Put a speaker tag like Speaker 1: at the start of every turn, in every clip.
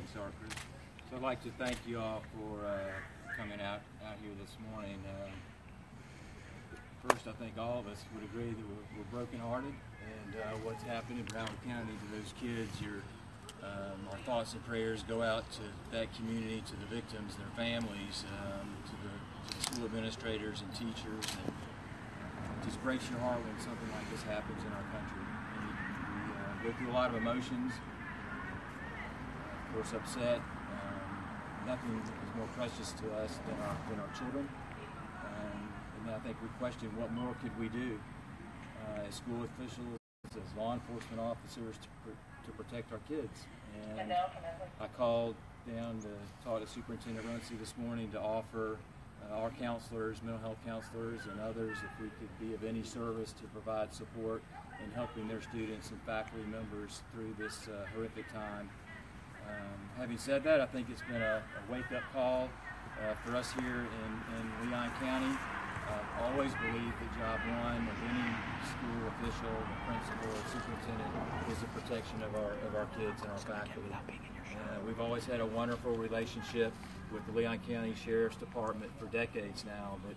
Speaker 1: ahead and start, Chris. So I'd like to thank you all for coming out here this morning. First, I think all of us would agree that we're brokenhearted, and what's happened in Broward County to those kids. Our thoughts and prayers go out to that community, to the victims, their families, to the school administrators and teachers. And it just breaks your heart when something like this happens in our country. And we go through a lot of emotions. Of course, upset. Nothing is more precious to us than our children. And I think we question what more could we do as school officials, as law enforcement officers to protect our kids. And I called down to talk to Superintendent Runcie this morning to offer our counselors, mental health counselors, and others if we could be of any service to provide support in helping their students and faculty members through this horrific time. Having said that, I think it's been a wake-up call for us here in Leon County. I've always believed that job one of any school official, principal, or superintendent is the protection of our kids and our faculty. We've always had a wonderful relationship with the Leon County Sheriff's Department for decades now. But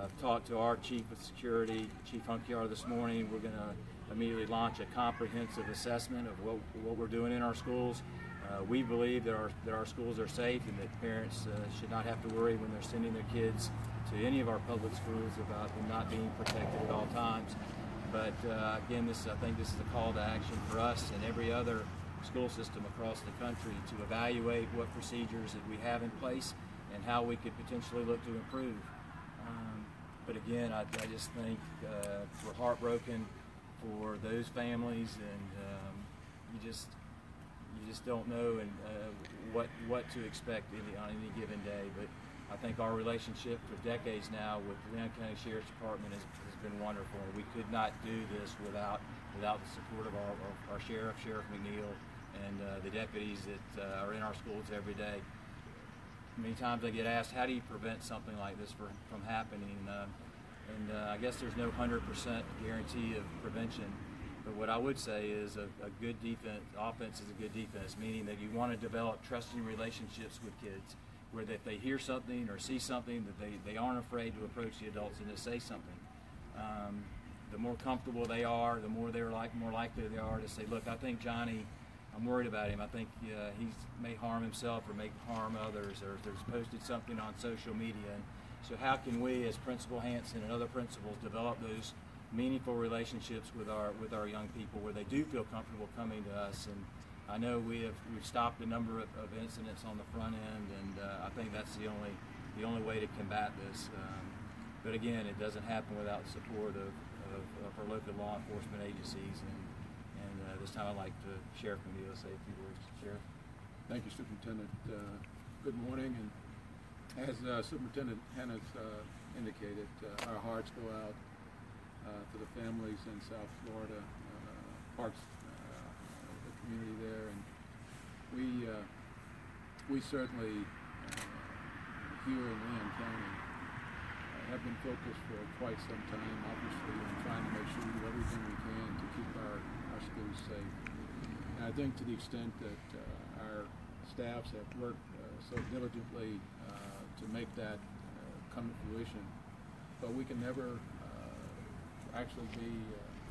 Speaker 1: I've talked to our Chief of Security, Chief Hunkyard, this morning. We're going to immediately launch a comprehensive assessment of what we're doing in our schools. We believe that our schools are safe and that parents should not have to worry when they're sending their kids to any of our public schools about them not being protected at all times. But again, I think this is a call to action for us and every other school system across the country to evaluate what procedures that we have in place and how we could potentially look to improve. But again, I just think we're heartbroken for those families, and you just don't know what to expect on any given day. But I think our relationship for decades now with the Leon County Sheriff's Department has been wonderful. We could not do this without the support of our sheriff, Sheriff McNeil, and the deputies that are in our schools every day. Many times I get asked, how do you prevent something like this from happening? I guess there's no 100% guarantee of prevention. But what I would say is a good offense is a good defense, meaning that you want to develop trusting relationships with kids, where if they hear something or see something, that they aren't afraid to approach the adults and to say something. The more comfortable they are, the more likely they are to say, look, I think Johnny, I'm worried about him. I think he may harm himself or may harm others, or there's posted something on social media. And so how can we, as Principal Hanson and other principals, develop those meaningful relationships with our young people where they do feel comfortable coming to us? And I know we've stopped a number of incidents on the front end, and I think that's the only way to combat this. But again, it doesn't happen without the support of our local law enforcement agencies. And this time I'd like to Sheriff McNeil say a few words. Sheriff.
Speaker 2: Thank you, Superintendent. Good morning. And as Superintendent Hanna indicated, our hearts go out to the families in South Florida, Parks, the community there, and we certainly here in Leon County have been focused for quite some time, obviously, on trying to make sure we do everything we can to keep our schools safe. And I think to the extent that our staffs have worked so diligently to make that come to fruition, but we can never actually be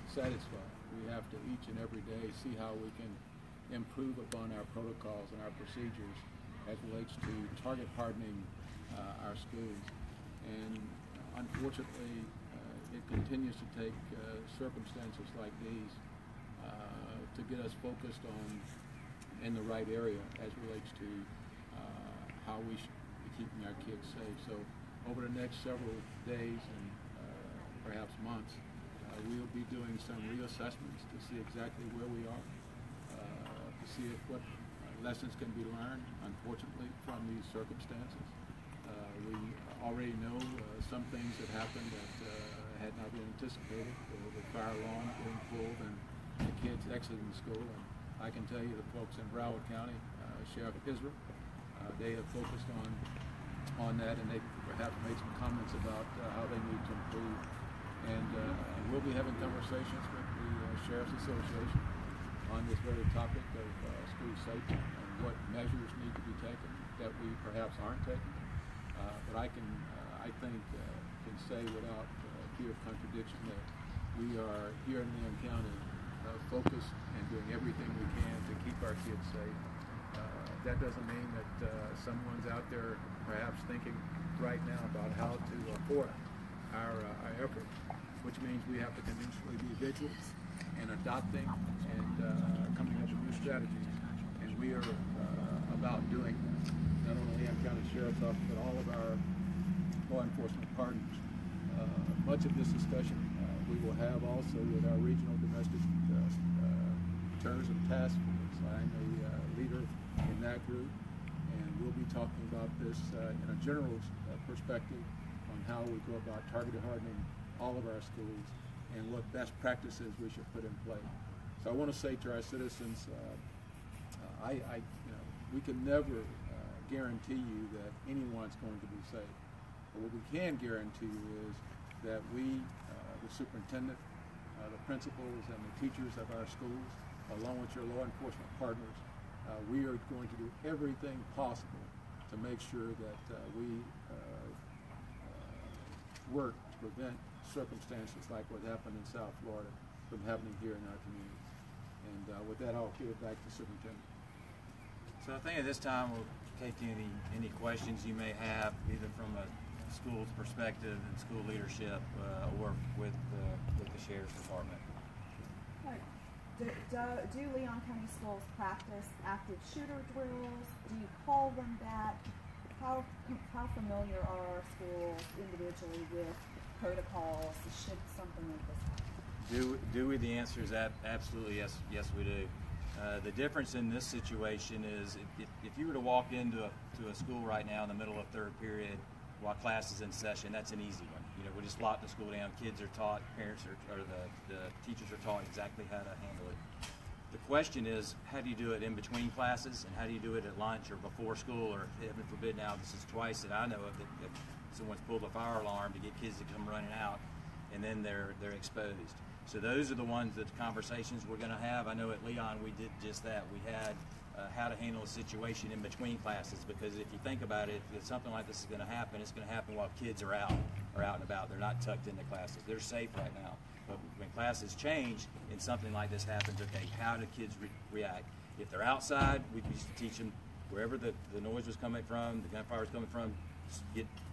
Speaker 2: satisfied. We have to each and every day see how we can improve upon our protocols and our procedures as relates to target hardening our schools. And unfortunately, it continues to take circumstances like these to get us focused in the right area as relates to how we should be keeping our kids safe. So over the next several days and perhaps months, we'll be doing some reassessments to see exactly where we are, to see what lessons can be learned, unfortunately, from these circumstances. We already know some things that happened that had not been anticipated. The fire alarm being pulled and the kids exiting school. And I can tell you the folks in Broward County, Sheriff Israel, they have focused on that, and they perhaps made some comments about how they need to improve. And we'll be having conversations with the Sheriff's Association on this very topic of school safety. And what measures need to be taken that we perhaps aren't taking. But I think, can say without fear of contradiction that we are here in Leon County focused and doing everything we can to keep our kids safe. That doesn't mean that someone's out there perhaps thinking right now about how to thwart our effort, which means we have to continuously be vigilant and adopting and coming up with new strategies. And we are about doing not only Leon County Sheriff's Office but all of our law enforcement partners. Much of this discussion we will have also with our regional domestic terrorism task force. I'm a leader in that group, and we'll be talking about this in a general perspective on how we go about targeted hardening all of our schools and what best practices we should put in place. So I want to say to our citizens, we can never guarantee you that anyone's going to be safe. But what we can guarantee you is that we, the superintendent, the principals, and the teachers of our schools, along with your law enforcement partners, we are going to do everything possible to make sure that we work to prevent circumstances like what happened in South Florida from happening here in our community. And with that, I'll give it back to the superintendent.
Speaker 1: So I think at this time we'll take any questions you may have, either from a school's perspective and school leadership, or with the Sheriff's Department.
Speaker 3: Do Leon County schools practice active shooter drills? Do you call them that? How familiar are our schools individually with protocols should something like this happen?
Speaker 1: Do we? The answer is absolutely yes. Yes, we do. The difference in this situation is if you were to walk into a school right now in the middle of third period while class is in session, that's an easy one. You know, we just lock the school down. Kids are taught, parents or the teachers are taught exactly how to handle it. The question is, how do you do it in between classes, and how do you do it at lunch or before school, or heaven forbid now, this is twice that I know of that someone's pulled a fire alarm to get kids to come running out, and then they're exposed. So those are the ones, that conversations we're going to have. I know at Leon we did just that. We had how to handle a situation in between classes, because if you think about it, if something like this is going to happen, it's going to happen while kids are out and about. They're not tucked into classes. They're safe right now. But when classes change and something like this happens, okay, how do kids react? If they're outside, we used to teach them wherever the noise was coming from, the gunfire was coming from,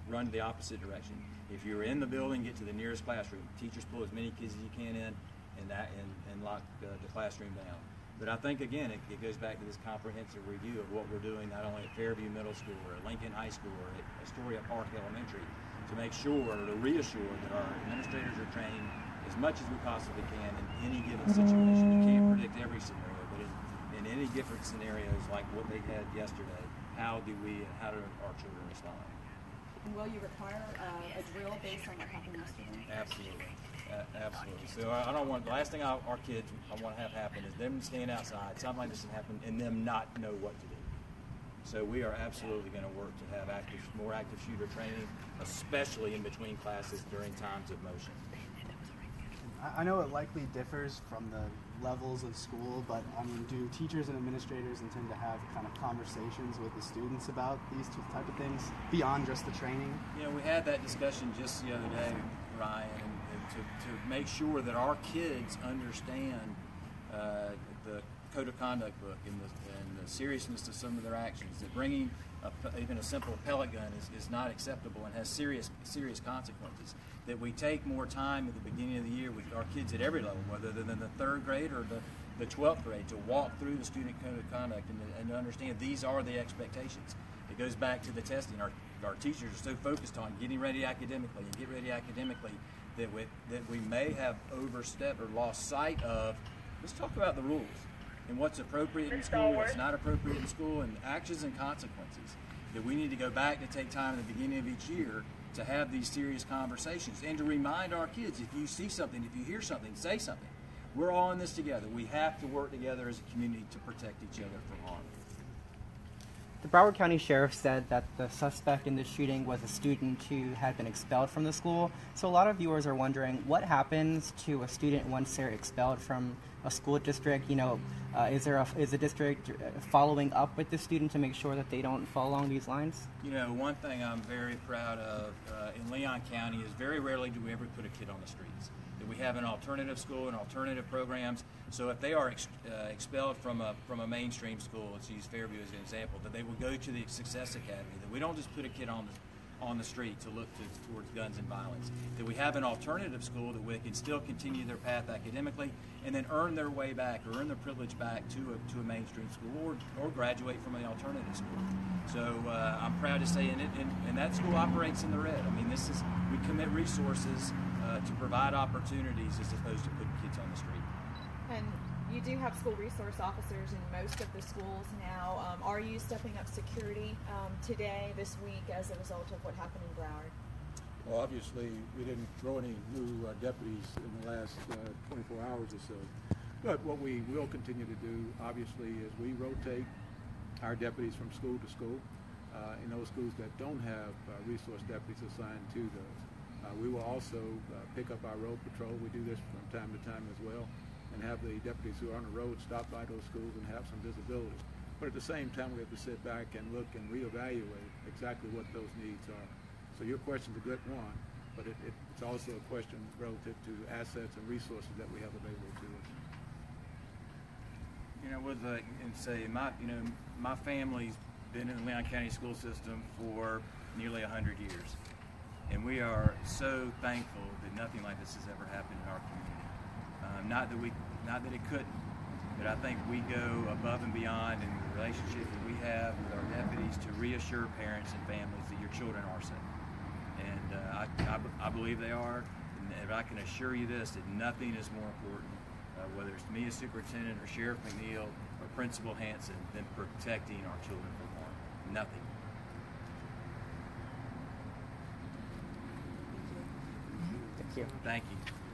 Speaker 1: run the opposite direction. If you're in the building, get to the nearest classroom. Teachers pull as many kids as you can in and lock the classroom down. But I think, again, it goes back to this comprehensive review of what we're doing not only at Fairview Middle School or at Lincoln High School or at Astoria Park Elementary, to make sure or to reassure that our administrators are trained as much as we possibly can in any given situation. You can't predict every scenario, but in any different scenarios like what they had yesterday, how do our children respond?
Speaker 3: And will you require a drill based on what happened yesterday?
Speaker 1: Absolutely. Absolutely. So I don't want, the last thing our kids I want to have happen is them stand outside, something like this can happen, and them not know what to do. So we are absolutely going to work to have more active shooter training, especially in between classes during times of motion.
Speaker 4: I know it likely differs from the levels of school, but I mean, do teachers and administrators intend to have kind of conversations with the students about these type of things beyond just the training?
Speaker 1: You know, we had that discussion just the other day, Ryan, and to make sure that our kids understand the code of conduct book and the seriousness of some of their actions. That bringing even a simple pellet gun is not acceptable and has serious consequences. That we take more time at the beginning of the year with our kids at every level, whether they're in the third grade or the 12th grade, to walk through the student code of conduct and to understand these are the expectations. It goes back to the testing. Our teachers are so focused on getting ready academically that we may have overstepped or lost sight of, let's talk about the rules and what's appropriate in school, what's not appropriate in school, and actions and consequences. That we need to go back to take time at the beginning of each year to have these serious conversations and to remind our kids, if you see something, if you hear something, say something. We're all in this together. We have to work together as a community to protect each other from harm.
Speaker 5: The Broward County Sheriff said that the suspect in the shooting was a student who had been expelled from the school. So a lot of viewers are wondering what happens to a student once they're expelled from a school district. You know, is the district following up with the student to make sure that they don't fall along these lines?
Speaker 1: You know, one thing I'm very proud of in Leon County is very rarely do we ever put a kid on the streets. That we have an alternative school and alternative programs. So if they are expelled from a mainstream school, let's use Fairview as an example, that they will go to the Success Academy. That we don't just put a kid on the street to look towards guns and violence. That we have an alternative school that we can still continue their path academically and then earn their way back or earn their privilege back to a mainstream school or graduate from an alternative school. So I'm proud to say, and that school operates in the red. I mean, we commit resources to provide opportunities as opposed to putting kids on the street.
Speaker 3: And you do have school resource officers in most of the schools now. Are you stepping up security today, this week, as a result of what happened in Broward?
Speaker 2: Well, obviously, we didn't throw any new deputies in the last 24 hours or so. But what we will continue to do, obviously, is we rotate our deputies from school to school. In those schools that don't have resource deputies assigned to those. We will also pick up our road patrol. We do this from time to time as well, and have the deputies who are on the road stop by those schools and have some visibility. But at the same time, we have to sit back and look and reevaluate exactly what those needs are. So your question's a good one, but it's also a question relative to assets and resources that we have available to us.
Speaker 1: You know, my family's been in the Leon County school system for nearly 100 years. And we are so thankful that nothing like this has ever happened in our community. Not that it couldn't, but I think we go above and beyond in the relationship that we have with our deputies to reassure parents and families that your children are safe. And I believe they are. And I can assure you this, that nothing is more important, whether it's me as superintendent or Sheriff McNeil or Principal Hanson, than protecting our children from harm. Nothing.
Speaker 5: Thank you.
Speaker 1: Thank you.